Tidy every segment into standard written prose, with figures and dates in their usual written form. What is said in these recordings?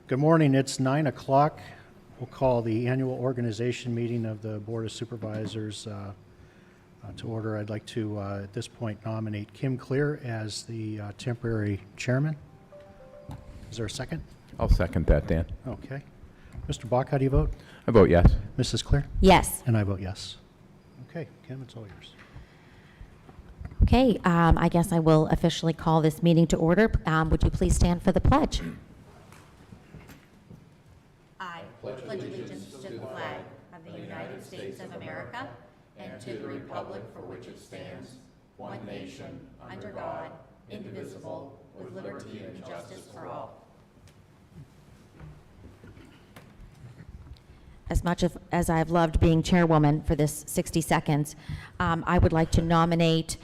Good morning. It's 9 o'clock. We'll call the annual organization meeting of the Board of Supervisors to order. I'd like to, at this point, nominate Kim Clear as the temporary chairman. Is there a second? I'll second that, Dan. Okay. Mr. Bach, how do you vote? I vote yes. Mrs. Clear? Yes. And I vote yes. Okay, Kim, it's all yours. Okay, I guess I will officially call this meeting to order. Would you please stand for the pledge? I pledge allegiance to the flag of the United States of America and to the republic for which it stands, one nation, under God, indivisible, with liberty and justice for all. As much as I've loved being chairwoman for this 60 seconds, I would like to nominate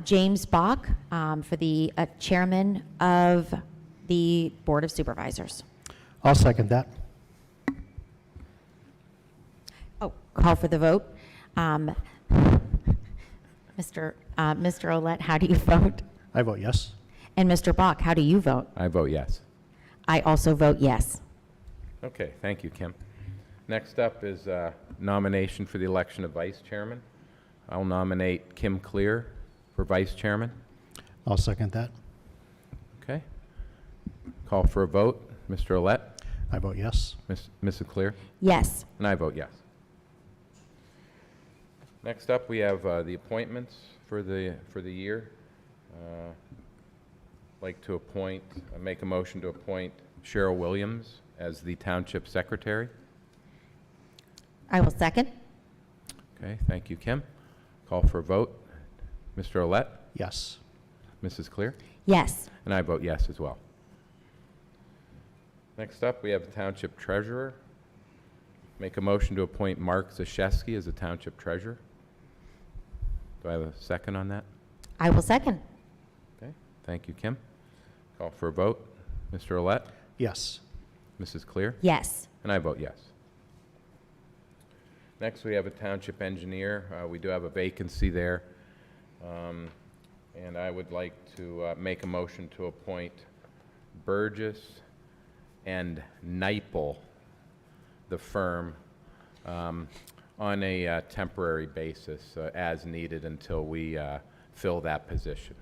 James Bach for the chairman of the Board of Supervisors. I'll second that. Oh, call for the vote. Mr. Ouellette, how do you vote? I vote yes. And Mr. Bach, how do you vote? I vote yes. I also vote yes. Okay, thank you, Kim. Next up is nomination for the election of vice chairman. I'll nominate Kim Clear for vice chairman. I'll second that. Okay. Call for a vote. Mr. Ouellette? I vote yes. Mrs. Clear? Yes. And I vote yes. Next up, we have the appointments for the year. Like to make a motion to appoint Cheryl Williams as the township secretary. I will second. Okay, thank you, Kim. Call for a vote. Mr. Ouellette? Yes. Mrs. Clear? Yes. And I vote yes as well. Next up, we have the township treasurer. Make a motion to appoint Mark Zaszewski as the township treasurer. Do I have a second on that? I will second. Okay, thank you, Kim. Call for a vote. Mr. Ouellette? Yes. Mrs. Clear? Yes. And I vote yes. Next, we have a township engineer. We do have a vacancy there. And I would like to make a motion to appoint Burgess and Neipel, the firm, on a temporary basis as needed until we fill that position.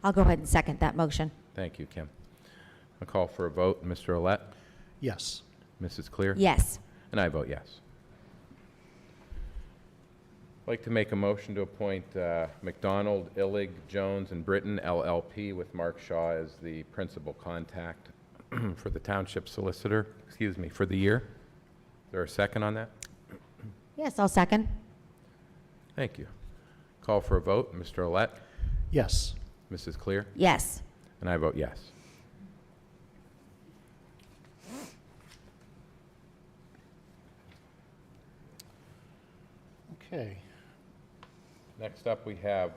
I'll go ahead and second that motion. Thank you, Kim. I'll call for a vote. Mr. Ouellette? Yes. Mrs. Clear? Yes. And I vote yes. I'd like to make a motion to appoint McDonald, Illig, Jones, and Britton, LLP, with Mark Shaw as the principal contact for the township solicitor, for the year. Is there a second on that? Yes, I'll second. Thank you. Call for a vote. Mr. Ouellette? Yes. Mrs. Clear? Yes. And I vote yes. Okay. Next up, we have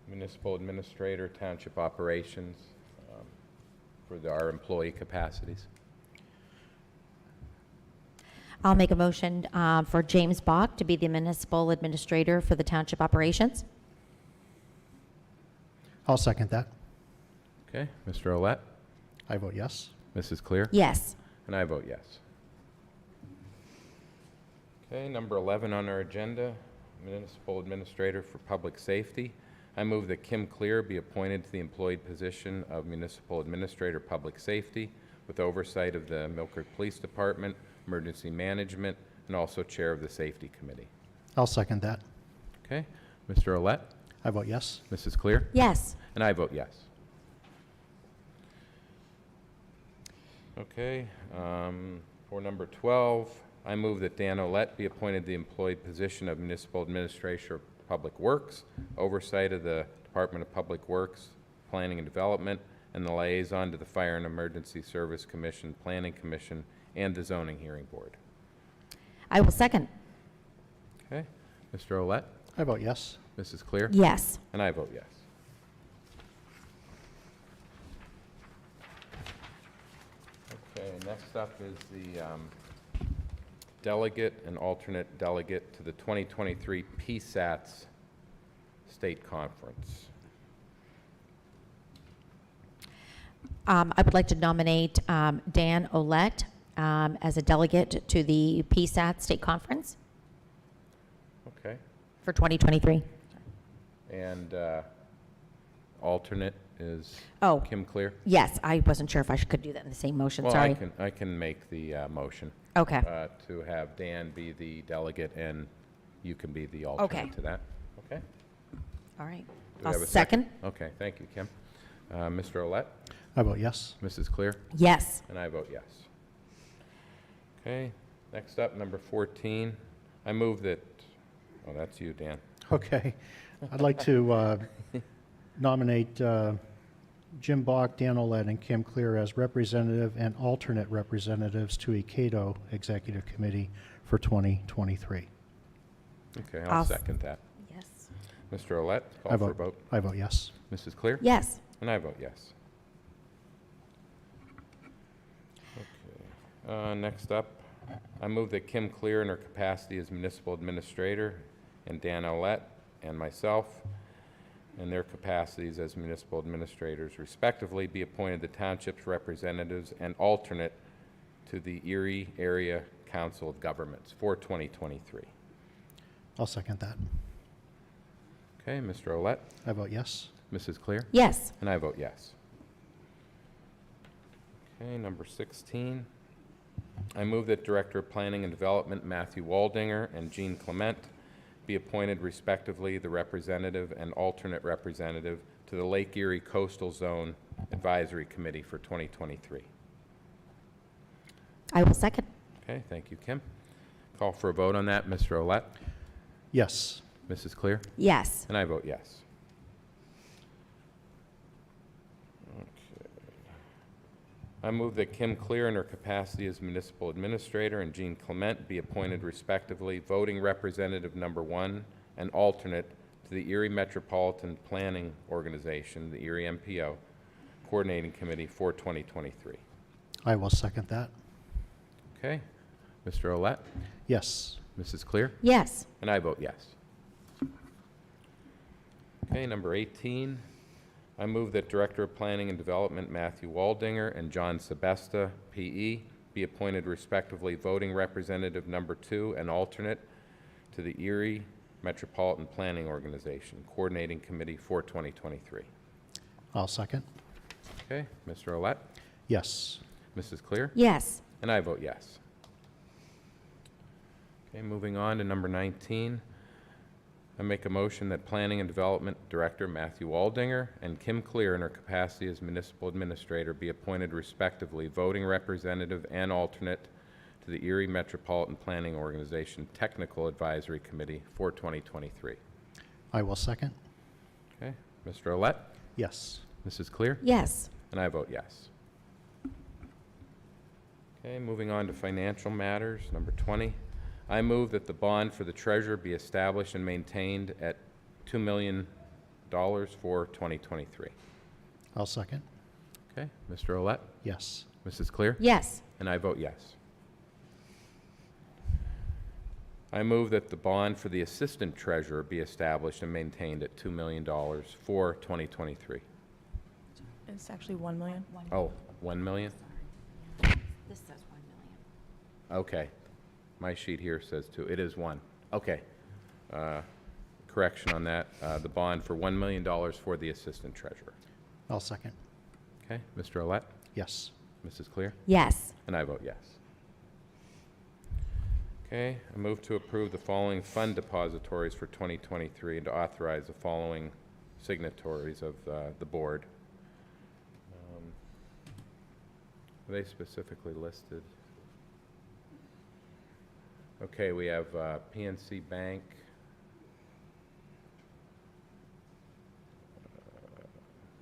municipal administrator, township operations for our employee capacities. I'll make a motion for James Bach to be the municipal administrator for the township operations. I'll second that. Okay, Mr. Ouellette? I vote yes. Mrs. Clear? Yes. And I vote yes. Okay, number 11 on our agenda, municipal administrator for public safety. I move that Kim Clear be appointed to the employed position of municipal administrator public safety with oversight of the Millcreek Police Department, emergency management, and also chair of the safety committee. I'll second that. Okay, Mr. Ouellette? I vote yes. Mrs. Clear? Yes. And I vote yes. Okay, for number 12, I move that Dan Ouellette be appointed the employed position of Municipal Administrator of Public Works, oversight of the Department of Public Works, Planning and Development, and the liaison to the Fire and Emergency Service Commission, Planning Commission, and the Zoning Hearing Board. I will second. Okay, Mr. Ouellette? I vote yes. Mrs. Clear? Yes. And I vote yes. Okay, next up is the delegate and alternate delegate to the 2023 PSATS State Conference. I would like to nominate Dan Olet as a delegate to the PSAT State Conference Okay. for 2023. And alternate is Oh, Kim Clear? yes, I wasn't sure if I could do that in the same motion, Well, sorry. I can make the motion Okay, to have Dan be the delegate and you can be the Okay. alternate to that. Okay? all right. Do we I'll have a second. Okay, thank you, Kim. Mr. Olet? I vote yes. Mrs. Clear? Yes. And I vote yes. Okay, next up, number 14. I move that, oh, that's you, Dan. Okay. I'd like to nominate Jim Bach, Dan Olet, and Kim Clear as representative and alternate representatives to a CATO Executive Committee for 2023. Okay, I'll I'll s- second that. Yes. Mr. Olet, I call for a vote. I vote yes. Mrs. Clear? Yes. And I vote yes. Okay. Next up, I move that Kim Clear in her capacity as municipal administrator and Dan Olet and myself in their capacities as municipal administrators respectively be appointed the township's representatives and alternate to the Erie Area Council of Governments for 2023. I'll second that. Okay, Mr. Olet, I vote yes. Mrs. Clear? Yes. And I vote yes. Okay, number 16. I move that Director of Planning and Development Matthew Waldinger and Jean Clement be appointed respectively the representative and alternate representative to the Lake Erie Coastal Zone Advisory Committee for 2023. I will second. Okay, thank you, Kim. Call for a vote on that. Mr. Olet? Yes. Mrs. Clear? Yes. And I vote yes. I move that Kim Clear in her capacity as municipal administrator and Jean Clement be appointed respectively voting representative number 1 and alternate to the Erie Metropolitan Planning Organization, the Erie MPO, Coordinating Committee for 2023. I will second that. Okay. Mr. Olet? Yes. Mrs. Clear? Yes. And I vote yes. Okay, number 18. I move that Director of Planning and Development Matthew Waldinger and John Sebesta, P.E., be appointed respectively voting representative number 2 and alternate to the Erie Metropolitan Planning Organization, Coordinating Committee for 2023. I'll second. Okay, Mr. Olet? Yes. Mrs. Clear? Yes. And I vote yes. Okay, moving on to number 19. I make a motion that Planning and Development Director Matthew Waldinger and Kim Clear in her capacity as Municipal Administrator be appointed respectively voting representative and alternate to the Erie Metropolitan Planning Organization Technical Advisory Committee for 2023. I will second. Okay, Mr. Olet? Yes. Mrs. Clear? Yes. And I vote yes. Okay, moving on to financial matters, number 20. I move that the bond for the treasurer be established and maintained at $2 million for 2023. I'll second. Okay, Mr. Olet? Yes. Mrs. Clear? Yes. And I vote yes. I move that the bond for the assistant treasurer be established and maintained at $2 million for 2023. It's actually 1 million. Oh, 1 million? This says 1 million. Okay. My sheet here says 2. It is 1. Okay. Correction on that. The bond for $1 million for the assistant treasurer. I'll second. Okay. Mr. Olet? Yes. Mrs. Clear? Yes. And I vote yes. Okay. I move to approve the following fund depositories for 2023 and to authorize the following signatories of the board. Are they specifically listed? Okay, we have PNC Bank,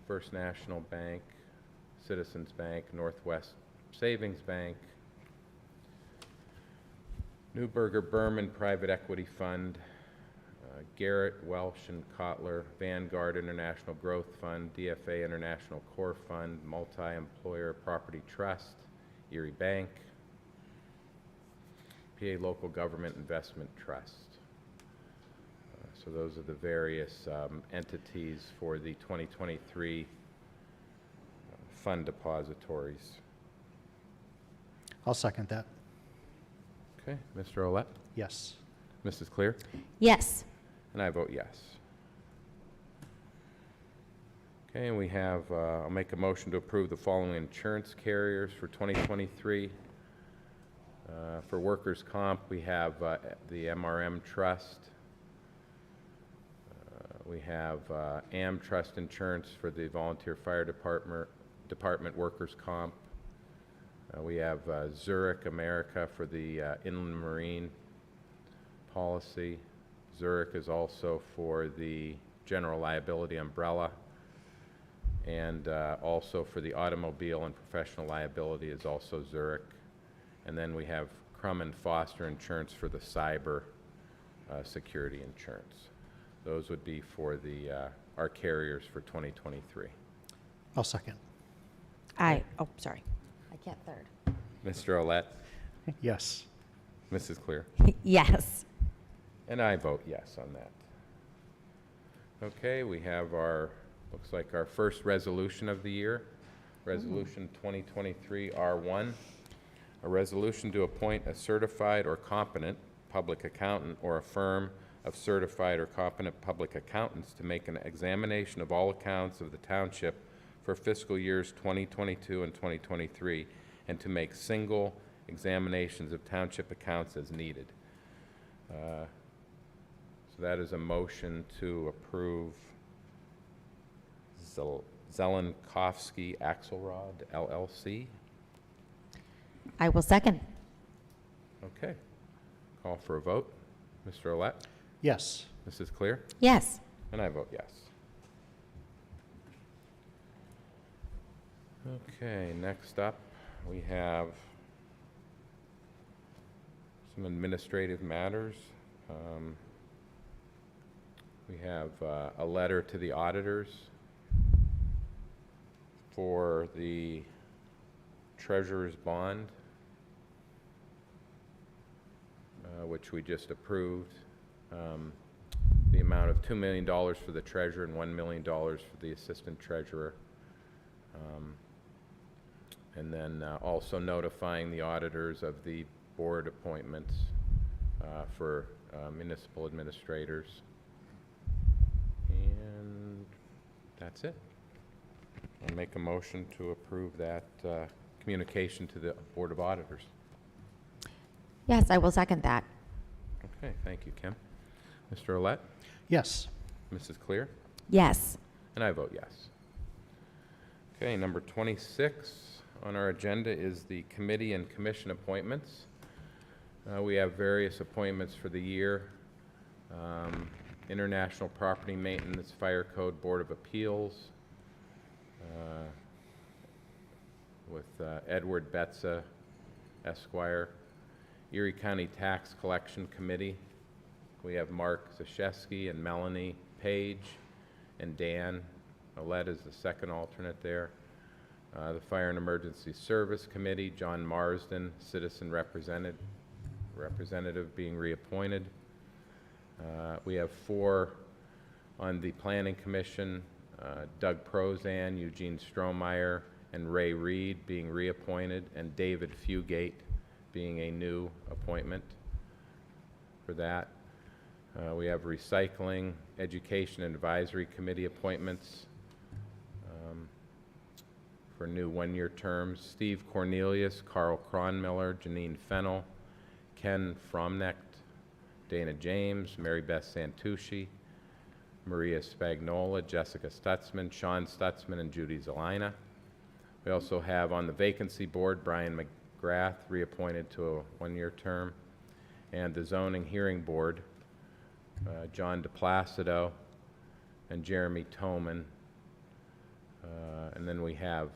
First National Bank, Citizens Bank, Northwest Savings Bank, Neuberger Berman Private Equity Fund, Garrett, Welsh and Kotler, Vanguard International Growth Fund, DFA International Core Fund, Multi-Employer Property Trust, Erie Bank, PA Local Government Investment Trust. So those are the various entities for the 2023 fund depositories. I'll second that. Okay, Mr. Olet? Yes. Mrs. Clear? Yes. And I vote yes. Okay, and we have, I'll make a motion to approve the following insurance carriers for 2023. For workers' comp, we have the MRM Trust. We have AM Trust Insurance for the Volunteer Fire Department Workers' Comp. We have Zurich America for the Inland Marine policy. Zurich is also for the General Liability Umbrella. And also for the automobile and professional liability is also Zurich. And then we have Crum and Foster Insurance for the cyber security insurance. Those would be for the our carriers for 2023. I'll second. Sorry. I can't third. Mr. Olet, Yes. Mrs. Clear, Yes. and I vote yes on that. Okay, we have our, looks like our first resolution of the year, Resolution 2023 R1, a resolution to appoint a certified or competent public accountant or a firm of certified or competent public accountants to make an examination of all accounts of the township for fiscal years 2022 and 2023, and to make single examinations of township accounts as needed. So that is a motion to approve Zelenkovsky Axelrod LLC. I will second. Okay. Call for a vote. Mr. Olet? Yes. Mrs. Clear? Yes. And I vote yes. Okay, next up, we have some administrative matters. We have a letter to the auditors for the treasurer's bond, which we just approved. The amount of $2 million for the treasurer and $1 million for the assistant treasurer. And then also notifying the auditors of the board appointments for municipal administrators. And that's it. I'll make a motion to approve that communication to the Board of Auditors. Yes, I will second that. Okay, thank you, Kim. Mr. Olet? Yes. Mrs. Clear? Yes. And I vote yes. Okay, number 26 on our agenda is the committee and commission appointments. We have various appointments for the year. International Property Maintenance Fire Code Board of Appeals with Edward Betza, Esquire. Erie County Tax Collection Committee. We have Mark Zaszewski and Melanie Page and Dan Olet is the second alternate there. The Fire and Emergency Service Committee, John Marsden, citizen representative being reappointed. We have 4 on the Planning Commission, Doug Prozan, Eugene Strohmeyer, and Ray Reed being reappointed, and David Fugate being a new appointment for that. We have Recycling, Education and Advisory Committee appointments for new 1-year terms. Steve Cornelius, Carl Cronmiller, Janine Fennel, Ken Fromnecht, Dana James, Mary Beth Santucci, Maria Spagnola, Jessica Stutzman, Sean Stutzman, and Judy Zelina. We also have on the vacancy board Brian McGrath, reappointed to a 1-year term, and the zoning hearing board, John DePlacido and Jeremy Toman. And then we have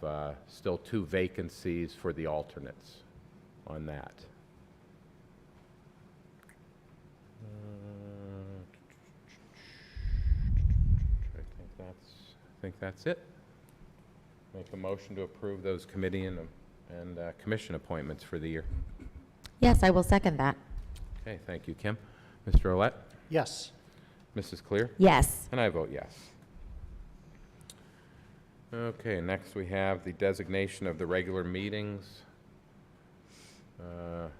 still 2 vacancies for the alternates on that. I think that's it. Make a motion to approve those committee and commission appointments for the year. Yes, I will second that. Okay, thank you, Kim. Mr. Olet? Yes. Mrs. Clear? Yes. And I vote yes. Okay, next we have the designation of the regular meetings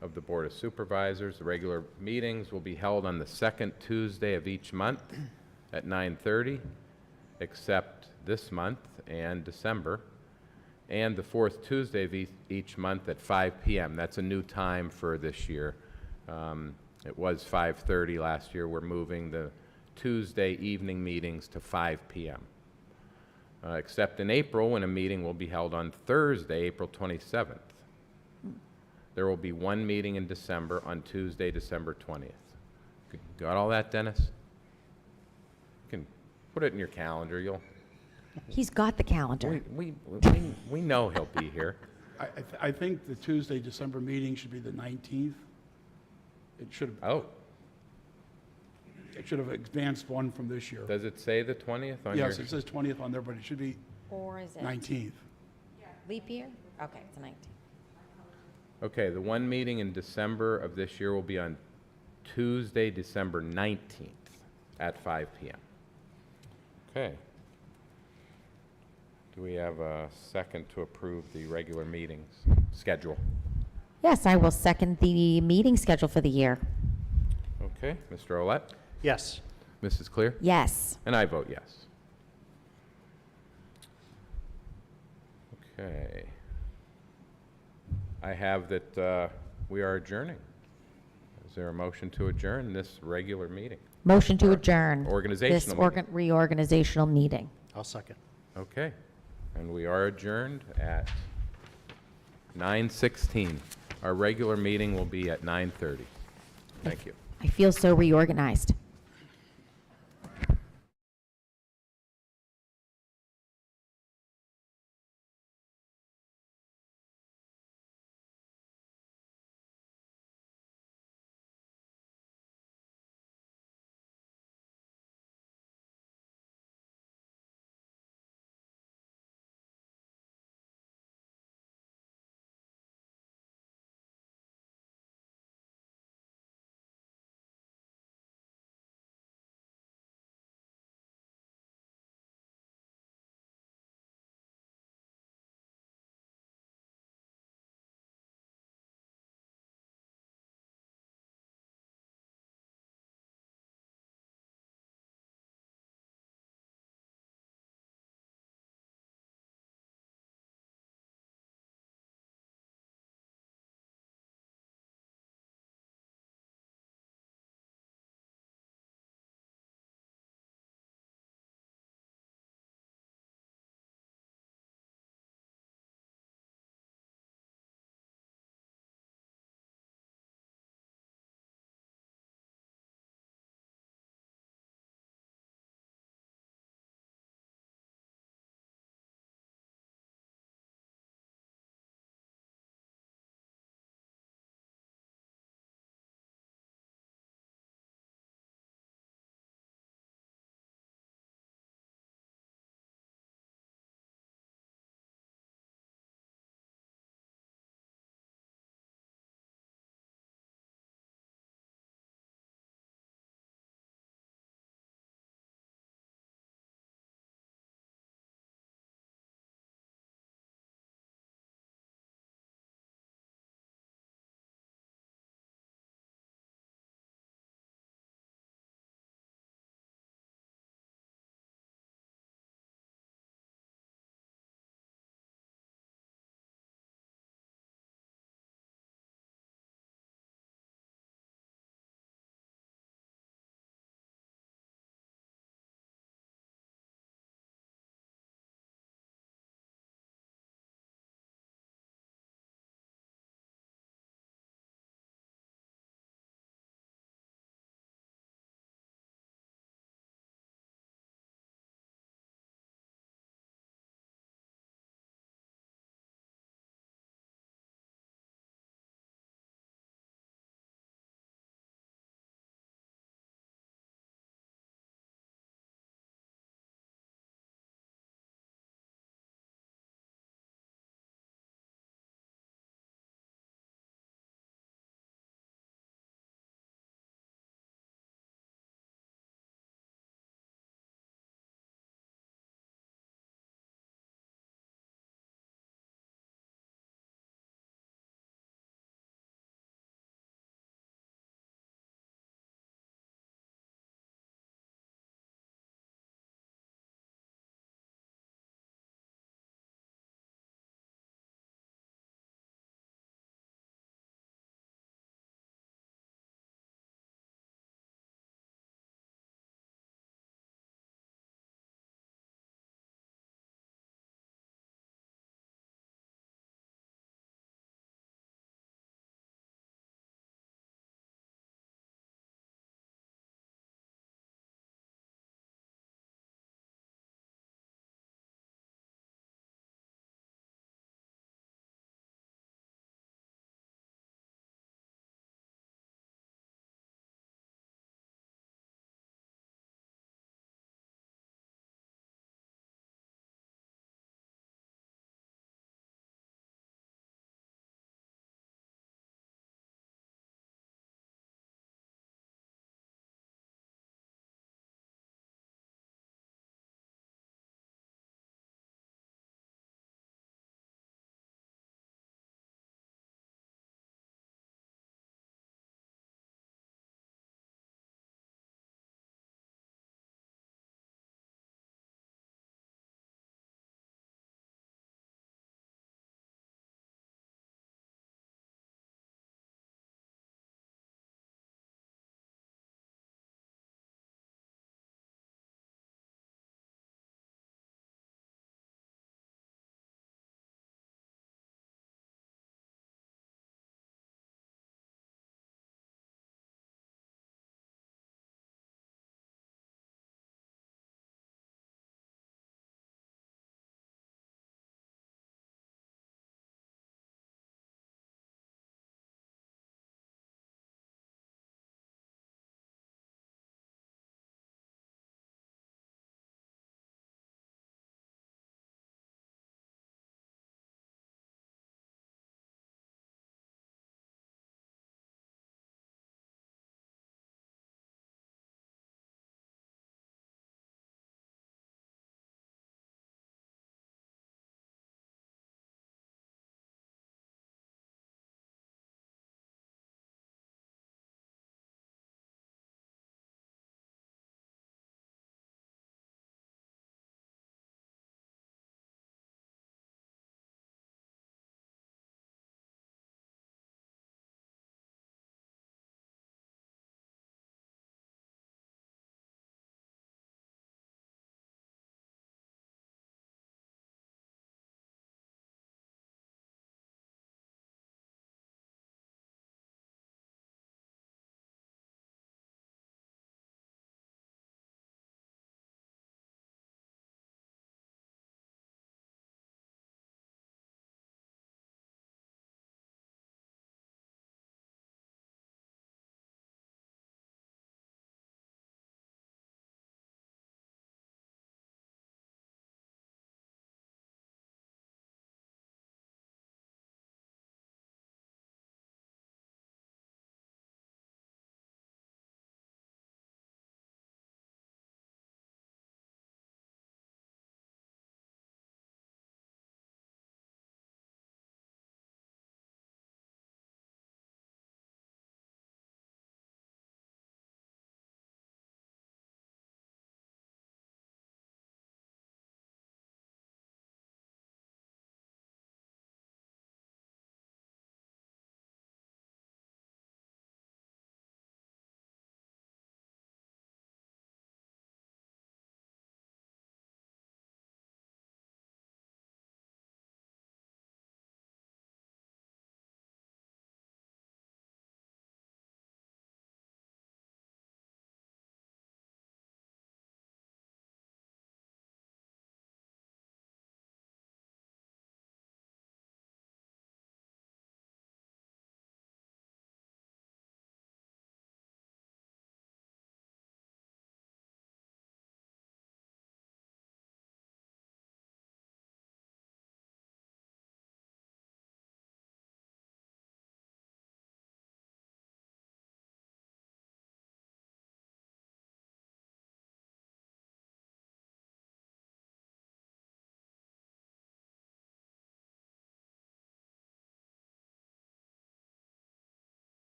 of the Board of Supervisors. The regular meetings will be held on the second Tuesday of each month at 9:30, except this month and December, and the fourth Tuesday of each month at 5 p.m. That's a new time for this year. It was 5:30 last year. We're moving the Tuesday evening meetings to 5 p.m. Except in April, when a meeting will be held on Thursday, April 27th. There will be one meeting in December on Tuesday, December 20th. Got all that, Dennis? You can put it in your calendar. He's got the calendar. We know he'll be here. I think the Tuesday, December meeting should be the 19th. It should Oh, have advanced one from this year. does it say the 20th on your? Yes, it says 20th on there, but it should be Or is it 19th. leap year? Okay, it's 19. Okay, the one meeting in December of this year will be on Tuesday, December 19th at 5 p.m. Okay. Do we have a second to approve the regular meetings schedule? Yes, I will second the meeting schedule for the year. Okay, Mr. Olet? Yes. Mrs. Clear? Yes. And I vote yes. Okay. I have that we are adjourning. Is there a motion to adjourn this regular meeting? Motion to adjourn. Organizational This meeting. reorganizational meeting. I'll second. Okay. And we are adjourned at 9:16. Our regular meeting will be at 9:30. Thank you. I feel so reorganized.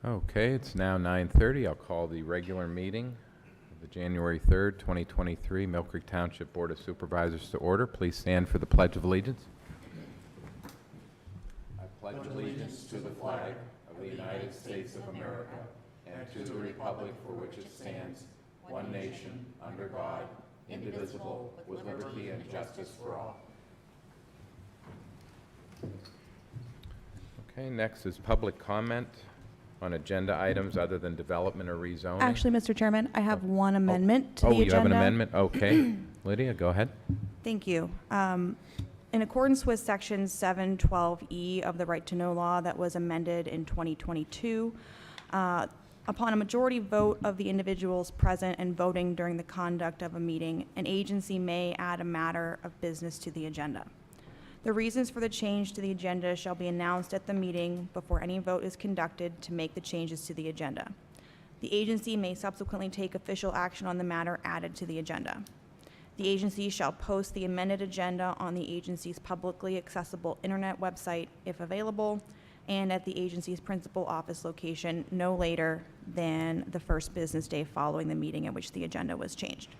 Okay, it's now 9:30. I'll call the regular meeting of the January 3rd, 2023 Millcreek Township Board of Supervisors to order. Please stand for the Pledge of Allegiance. I pledge allegiance to the flag of the United States of America and to the republic for which it stands, one nation, under God, indivisible, with liberty and justice for all. Okay, next is public comment on agenda items other than development or rezoning. Actually, Mr. Chairman, I have one amendment to the Oh, agenda. you have an amendment? Okay. Lydia, go ahead. Thank you. In accordance with Section 712E of the Right to Know Law that was amended in 2022, upon a majority vote of the individuals present and voting during the conduct of a meeting, an agency may add a matter of business to the agenda. The reasons for the change to the agenda shall be announced at the meeting before any vote is conducted to make the changes to the agenda. The agency may subsequently take official action on the matter added to the agenda. The agency shall post the amended agenda on the agency's publicly accessible internet website if available, and at the agency's principal office location no later than the first business day following the meeting at which the agenda was changed.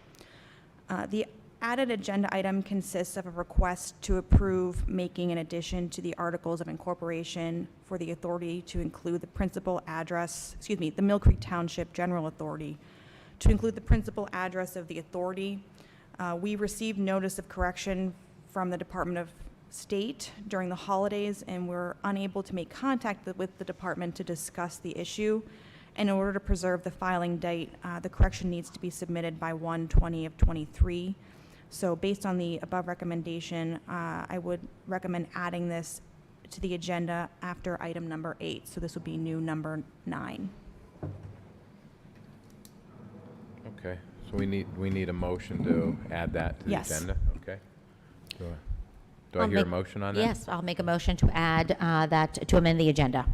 The added agenda item consists of a request to approve making an addition to the Articles of Incorporation for the authority to include the principal address, the Millcreek Township General Authority, to include the principal address of the authority. We received notice of correction from the Department of State during the holidays, and we're unable to make contact with the department to discuss the issue. And in order to preserve the filing date, the correction needs to be submitted by 1/20/23. So based on the above recommendation, I would recommend adding this to the agenda after item number 8. So this would be new number 9. Okay, so we need a motion to add that to the Yes. agenda? Okay. Do I I'll hear a make- motion on that? Yes, I'll make a motion to add that, to amend the agenda.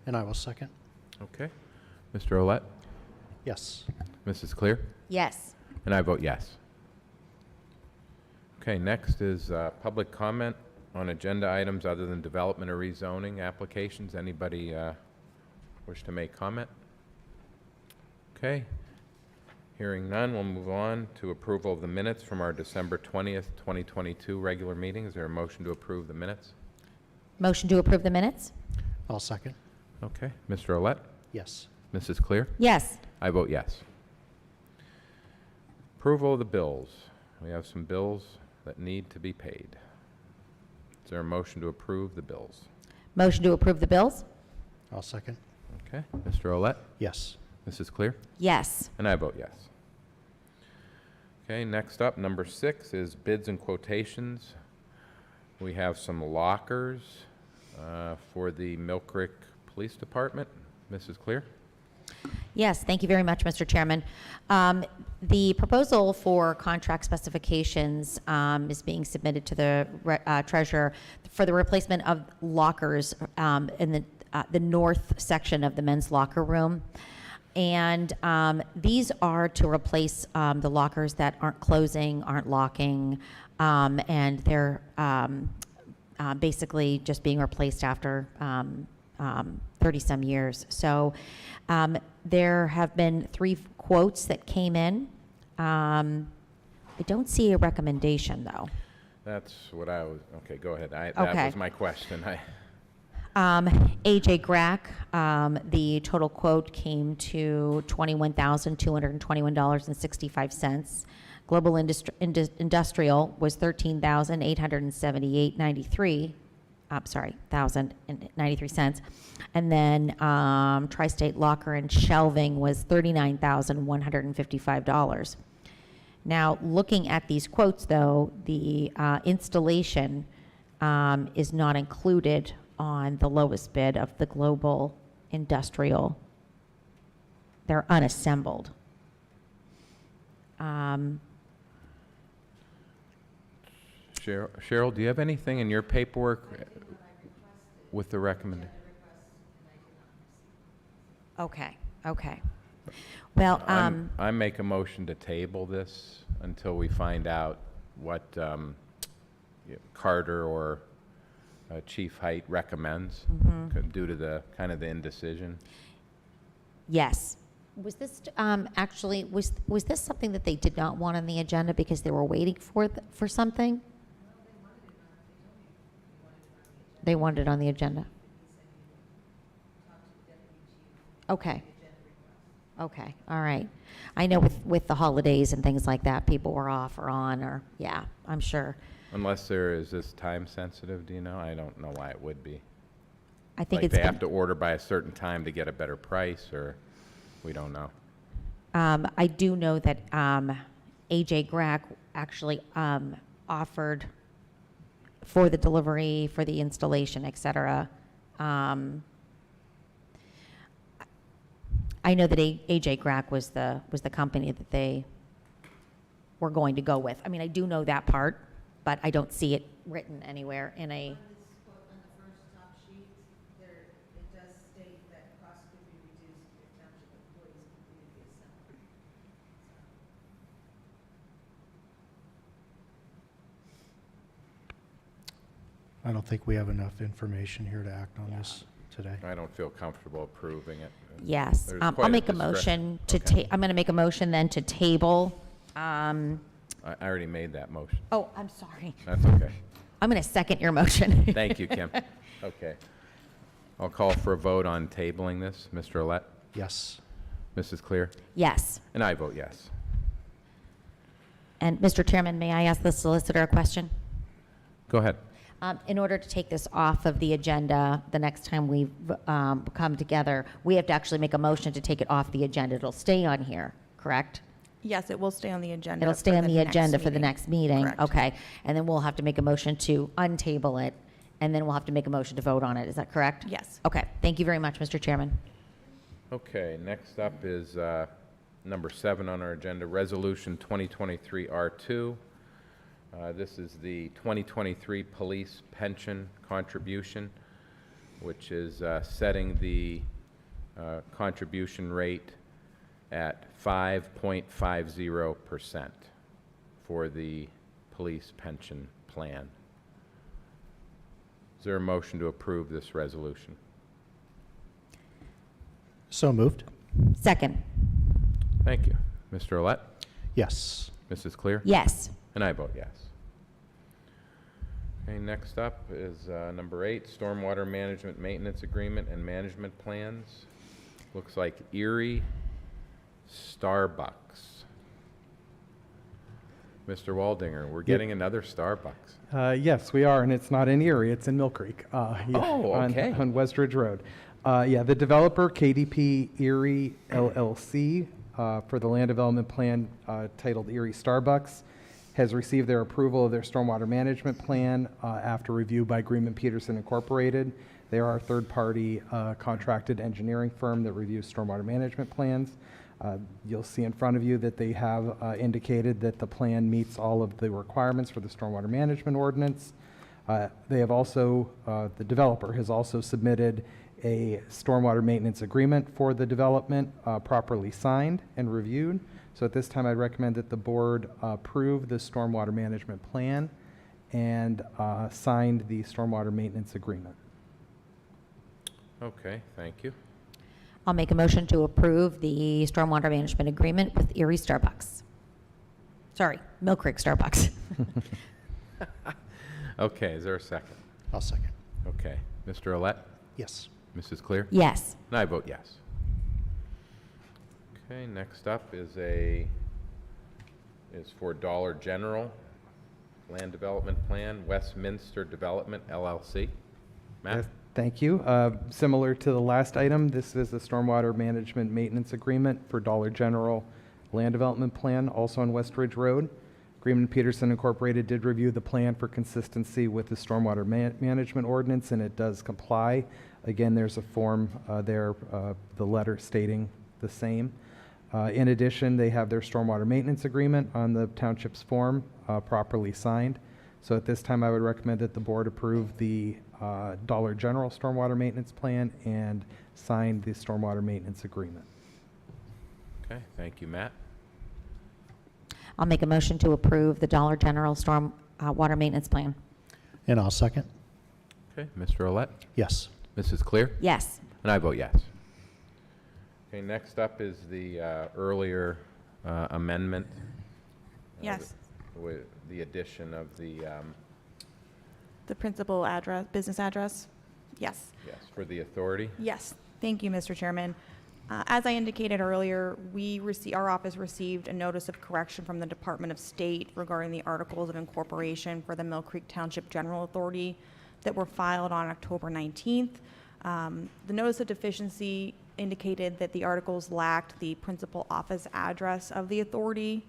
And I will second. Okay. Mr. Olet? Yes. Mrs. Clear? Yes. And I vote yes. Okay, next is public comment on agenda items other than development or rezoning applications. Anybody wish to make comment? Okay. Hearing none, we'll move on to approval of the minutes from our December 20th, 2022 regular meeting. Is there a motion to approve the minutes? Motion to approve the minutes? I'll second. Okay. Mr. Olet? Yes. Mrs. Clear? Yes. I vote yes. Approval of the bills. We have some bills that need to be paid. Is there a motion to approve the bills? Motion to approve the bills? I'll second. Okay. Mr. Olet? Yes. Mrs. Clear? Yes. And I vote yes. Okay, next up, number 6 is bids and quotations. We have some lockers for the Millcreek Police Department. Mrs. Clear? Yes, thank you very much, Mr. Chairman. The proposal for contract specifications is being submitted to the treasurer for the replacement of lockers in the north section of the men's locker room. And these are to replace the lockers that aren't closing, aren't locking, and they're basically just being replaced after 30-some years. So there have been 3 quotes that came in. I don't see a recommendation, though. That's what I was, okay, go ahead. That Okay. was my question. AJ Grack, the total quote came to $21,221.65. Global Industrial was $13,878.93. $1,093. And then Tri-State Locker and Shelving was $39,155. Now, looking at these quotes, though, the installation is not included on the lowest bid of the Global Industrial. They're unassembled. Cheryl, do you have anything in your paperwork with the recommendation? Okay, okay. Well, I make a motion to table this until we find out what Carter or Chief Height recommends due to the kind of the indecision. Yes. Was this actually, was this something that they did not want on the agenda because they were waiting for something? They wanted it on the agenda. Okay. Okay, all right. I know with the holidays and things like that, people were off or on, or, yeah, I'm sure. Unless there is this time sensitive, do you know? I don't know why it would be. I think Like it's they have been, to order by a certain time to get a better price, or we don't know. I do know that AJ Grack actually offered for the delivery, for the installation, et cetera. I know that AJ Grack was the company that they were going to go with. I mean, I do know that part, but I don't see it written anywhere in a. On the first top sheet, there, it does state that costs could be reduced if township employees completed the assembly. I don't think we have enough information here to act on this today. I don't feel comfortable approving it. Yes, There's I'll quite a make a discretion. motion to Okay. I'm going to make a motion then to table. I already made that motion. Oh, I'm sorry. That's okay. I'm going to second your motion. Thank you, Kim. Okay. I'll call for a vote on tabling this. Mr. Olet? Yes. Mrs. Clear? Yes. And I vote yes. And Mr. Chairman, may I ask the solicitor a question? Go ahead. In order to take this off of the agenda, the next time we come together, we have to actually make a motion to take it off the agenda. It'll stay on here, correct? Yes, it will stay on the agenda. It'll stay for on the next agenda for the meeting. next meeting? Correct. Okay. And then we'll have to make a motion to untable it, and then we'll have to make a motion to vote on it. Is that correct? Yes. Okay. Thank you very much, Mr. Chairman. Okay, next up is number 7 on our agenda, Resolution 2023 R2. This is the 2023 police pension contribution, which is setting the contribution rate at 5.50% for the police pension plan. Is there a motion to approve this resolution? So moved? Second. Thank you. Mr. Olet? Yes. Mrs. Clear? Yes. And I vote yes. Okay, next up is number 8, Stormwater Management Maintenance Agreement and Management Plans. Looks like Erie Starbucks. Mr. Waldinger, we're getting another Starbucks. Yes, we are, and it's not in Erie, it's in Millcreek. Oh, okay. On West Ridge Road. Yeah, the developer, KDP Erie LLC, for the land development plan titled Erie Starbucks, has received their approval of their stormwater management plan after review by Greenman Peterson Incorporated. They are our third-party contracted engineering firm that reviews stormwater management plans. You'll see in front of you that they have indicated that the plan meets all of the requirements for the stormwater management ordinance. They have also, the developer has also submitted a stormwater maintenance agreement for the development properly signed and reviewed. So at this time, I'd recommend that the board approve the stormwater management plan and signed the stormwater maintenance agreement. Okay, thank you. I'll make a motion to approve the stormwater management agreement with Erie Starbucks. Sorry, Millcreek Starbucks. Okay, is there a second? I'll second. Okay. Mr. Olet? Yes. Mrs. Clear? Yes. And I vote yes. Okay, next up is for Dollar General Land Development Plan, Westminster Development LLC. Matt? Yes, thank you. Similar to the last item, this is a stormwater management maintenance agreement for Dollar General Land Development Plan, also on West Ridge Road. Greenman Peterson Incorporated did review the plan for consistency with the stormwater management ordinance, and it does comply. Again, there's a form there, the letter stating the same. In addition, they have their stormwater maintenance agreement on the township's form, properly signed. So at this time, I would recommend that the board approve the Dollar General stormwater maintenance plan and sign the stormwater maintenance agreement. Okay, thank you, Matt. I'll make a motion to approve the Dollar General storm water maintenance plan. And I'll second? Okay, Mr. Olet? Yes. Mrs. Clear? Yes. And I vote yes. Okay, next up is the earlier amendment. Yes. With the addition of the, The principal address, business address? Yes. yes, for the authority. Yes. Thank you, Mr. Chairman. As I indicated earlier, our office received a notice of correction from the Department of State regarding the Articles of Incorporation for the Millcreek Township General Authority that were filed on October 19th. The notice of deficiency indicated that the articles lacked the principal office address of the authority.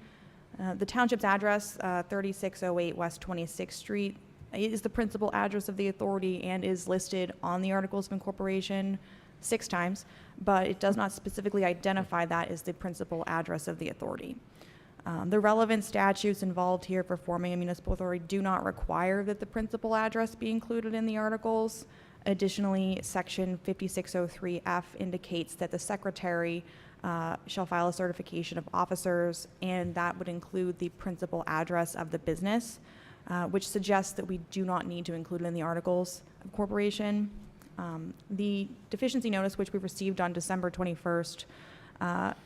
The township's address, 3608 West 26th Street, is the principal address of the authority and is listed on the Articles of Incorporation 6 times, but it does not specifically identify that as the principal address of the authority. The relevant statutes involved here for forming a municipal authority do not require that the principal address be included in the articles. Additionally, Section 5603F indicates that the secretary shall file a certification of officers, and that would include the principal address of the business, which suggests that we do not need to include it in the Articles of Corporation. The deficiency notice, which we received on December 21st,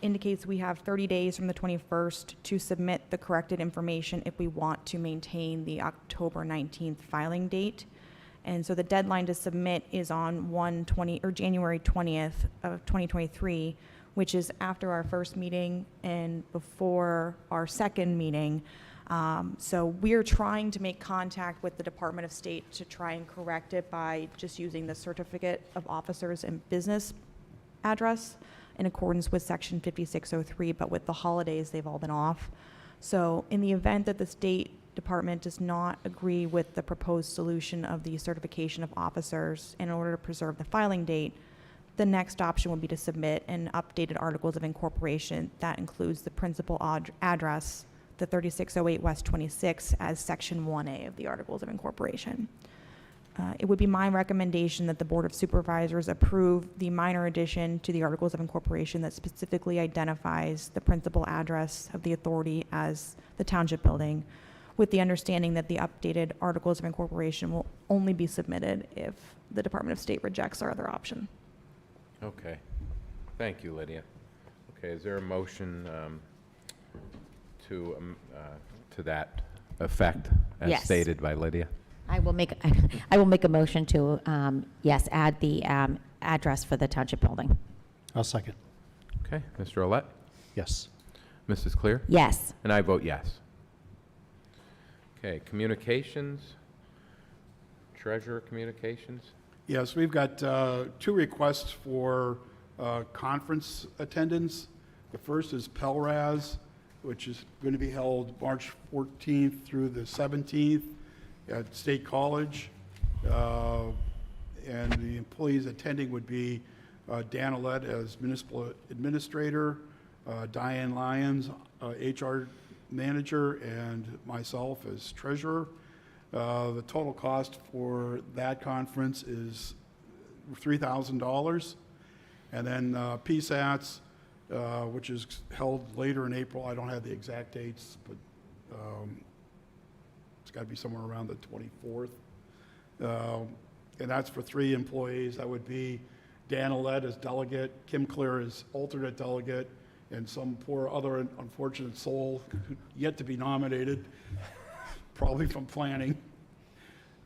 indicates we have 30 days from the 21st to submit the corrected information if we want to maintain the October 19th filing date. And so the deadline to submit is on January 20th of 2023, which is after our first meeting and before our second meeting. So we're trying to make contact with the Department of State to try and correct it by just using the certificate of officers and business address in accordance with Section 5603, but with the holidays, they've all been off. So in the event that the State Department does not agree with the proposed solution of the certification of officers in order to preserve the filing date, the next option would be to submit an updated Articles of Incorporation that includes the principal address, the 3608 West 26, as Section 1A of the Articles of Incorporation. It would be my recommendation that the Board of Supervisors approve the minor addition to the Articles of Incorporation that specifically identifies the principal address of the authority as the Township Building, with the understanding that the updated Articles of Incorporation will only be submitted if the Department of State rejects our other option. Okay. Thank you, Lydia. Okay, is there a motion to that effect as Yes. stated by Lydia? I will make a motion to, yes, add the address for the township building. I'll second. Okay, Mr. Olet? Yes. Mrs. Clear? Yes. And I vote yes. Okay, communications? Treasurer communications? Yes, we've got 2 requests for conference attendance. The first is PELRAS, which is going to be held March 14th through the 17th at State College. And the employees attending would be Dan Ouellette as Municipal Administrator, Diane Lyons, HR Manager, and myself as Treasurer. The total cost for that conference is $3,000. And then PSATs, which is held later in April. I don't have the exact dates, but it's got to be somewhere around the 24th. And that's for 3 employees. That would be Dan Ouellette as delegate, Kim Clear as alternate delegate, and some poor other unfortunate soul yet to be nominated, probably from planning,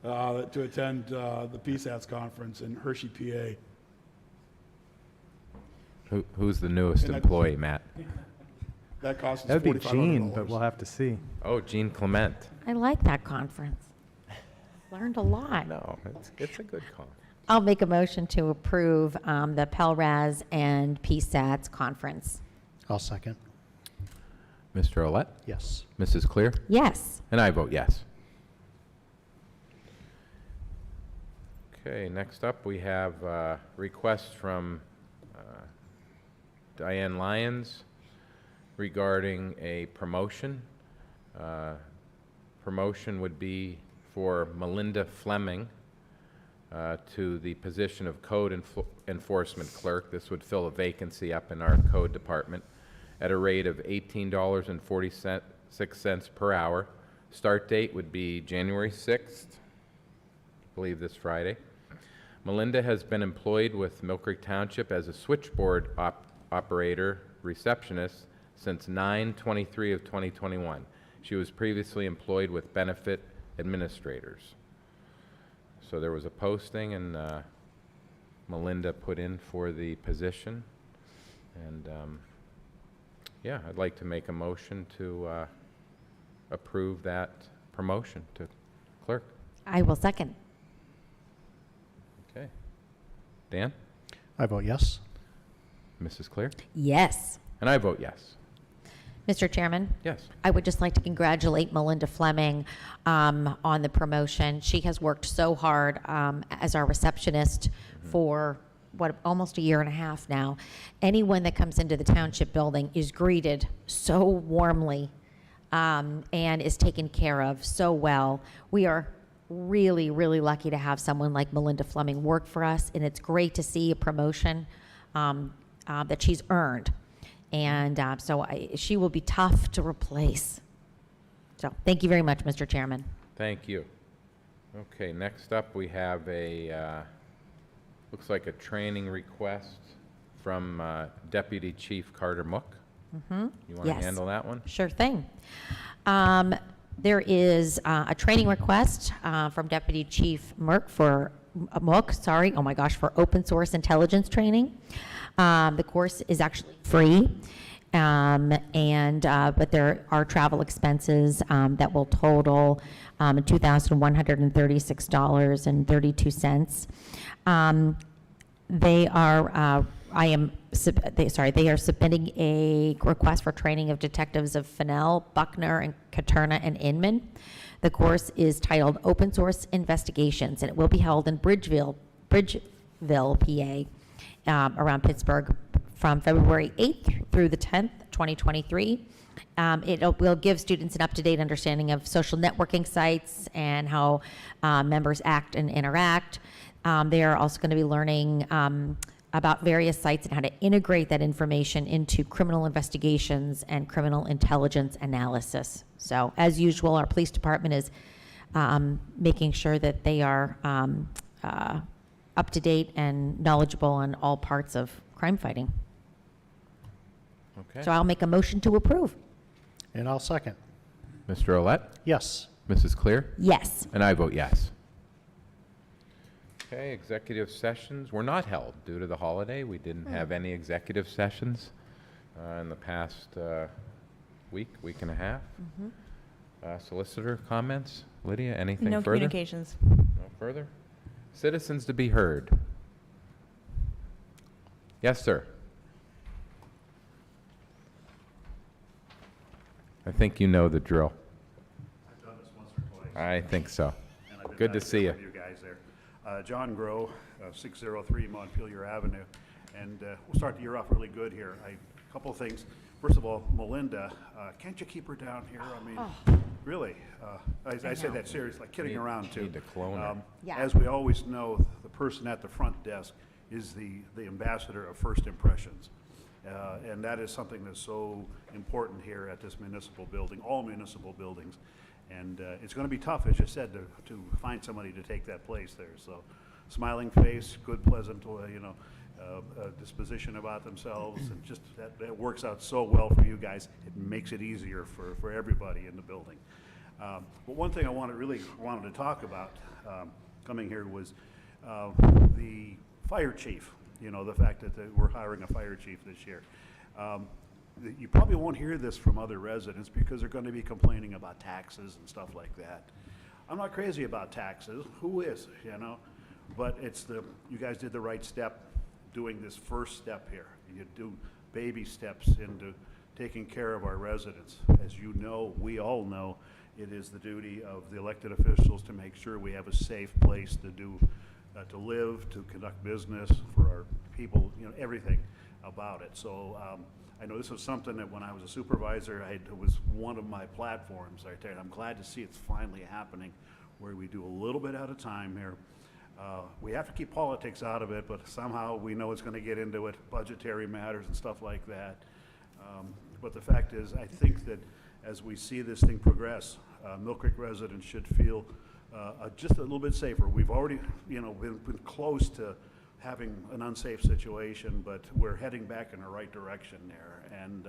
to attend the PSATs conference in Hershey, PA. Who's the newest And that's- employee, Matt? That cost us That would be $4,500. Jean, but we'll have to see. Oh, Jean Clement. I like that conference. Learned a lot. No, it's a good call. I'll make a motion to approve the PELRAS and PSATS conference. I'll second. Mr. Olet? Yes. Mrs. Clear? Yes. And I vote yes. Okay, next up, we have a request from Diane Lyons regarding a promotion. Promotion would be for Melinda Fleming to the position of Code Enforcement Clerk. This would fill a vacancy up in our Code Department at a rate of $18.46 per hour. Start date would be January 6th, I believe this Friday. Melinda has been employed with Millcreek Township as a switchboard operator receptionist since 9/23 of 2021. She was previously employed with benefit administrators. So there was a posting, and Melinda put in for the position. And yeah, I'd like to make a motion to approve that promotion to clerk. I will second. Okay. Dan? I vote yes. Mrs. Clear? Yes. And I vote yes. Mr. Chairman? Yes. I would just like to congratulate Melinda Fleming on the promotion. She has worked so hard as our receptionist for, almost a year and a half now. Anyone that comes into the township building is greeted so warmly and is taken care of so well. We are really, really lucky to have someone like Melinda Fleming work for us, and it's great to see a promotion that she's earned. And she will be tough to replace. So thank you very much, Mr. Chairman. Thank you. Okay, next up we have a, looks like a training request from Deputy Chief Carter Mook. You want to Yes. handle that one? Sure thing. There is a training request from Deputy Chief Mook for open source intelligence training. The course is actually free, but there are travel expenses that will total $2,136.32. They are submitting a request for training of detectives of Fennell, Buckner, and Katerna and Inman. The course is titled Open Source Investigations, and it will be held in Bridgeville, PA, around Pittsburgh, from February 8th through the 10th, 2023. It will give students an up-to-date understanding of social networking sites and how members act and interact. They are also going to be learning about various sites and how to integrate that information into criminal investigations and criminal intelligence analysis. So, as usual, our police department is making sure that they are up to date and knowledgeable on all parts of crime fighting. Okay. So I'll make a motion to approve. And I'll second. Mr. Olet? Yes. Mrs. Clear? Yes. And I vote yes. Okay, executive sessions were not held due to the holiday. We didn't have any executive sessions in the past week and a half. Solicitor comments? Lydia, anything No further? communications. No further? Citizens to be heard. Yes, sir. I think you know the drill. I've done this once or twice. I think so. And I've been Good to back see there you. with you guys there. John Groh, 603 Montpelier Avenue, and we'll start the year off really good here. A couple of things. First of all, Melinda, can't you keep her down here? I mean, really, I say that seriously, like kidding around too. Need to clone her. Yeah. As we always know, the person at the front desk is the ambassador of first impressions. And that is something that's so important here at this municipal building, all municipal buildings. And it's going to be tough, as you said, to find somebody to take that place there. So, smiling face, good, pleasant, disposition about themselves, and just that works out so well for you guys. It makes it easier for everybody in the building. But one thing I wanted to talk about coming here was the fire chief. You know, the fact that we're hiring a fire chief this year. You probably won't hear this from other residents because they're going to be complaining about taxes and stuff like that. I'm not crazy about taxes. Who is, you know? But you guys did the right step doing this first step here. You do baby steps into taking care of our residents. As you know, we all know, it is the duty of the elected officials to make sure we have a safe place to live, to conduct business for our people, you know, everything about it. So I know this was something that when I was a supervisor, it was one of my platforms right there, and I'm glad to see it's finally happening, where we do a little bit at a time here. We have to keep politics out of it, but somehow we know it's going to get into it, budgetary matters and stuff like that. But the fact is, I think that as we see this thing progress, Millcreek residents should feel just a little bit safer. We've already, you know, been close to having an unsafe situation, but we're heading back in the right direction there. And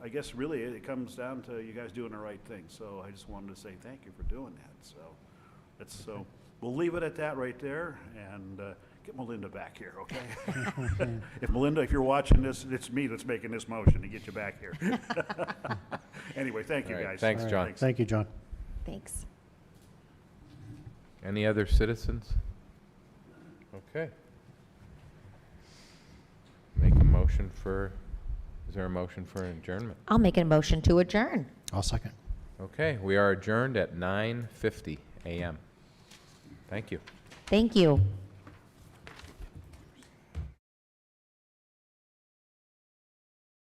I guess really it comes down to you guys doing the right thing. So I just wanted to say thank you for doing that. So we'll leave it at that right there, and get Melinda back here, okay? If you're watching this, it's me that's making this motion to get you back here. Anyway, thank you, All right, guys. thanks, John. Thank you, John. Thanks. Any other citizens? Okay. Make a motion for, is there a motion for adjournment? I'll make a motion to adjourn. I'll second. Okay, we are adjourned at 9:50 a.m. Thank you. Thank you.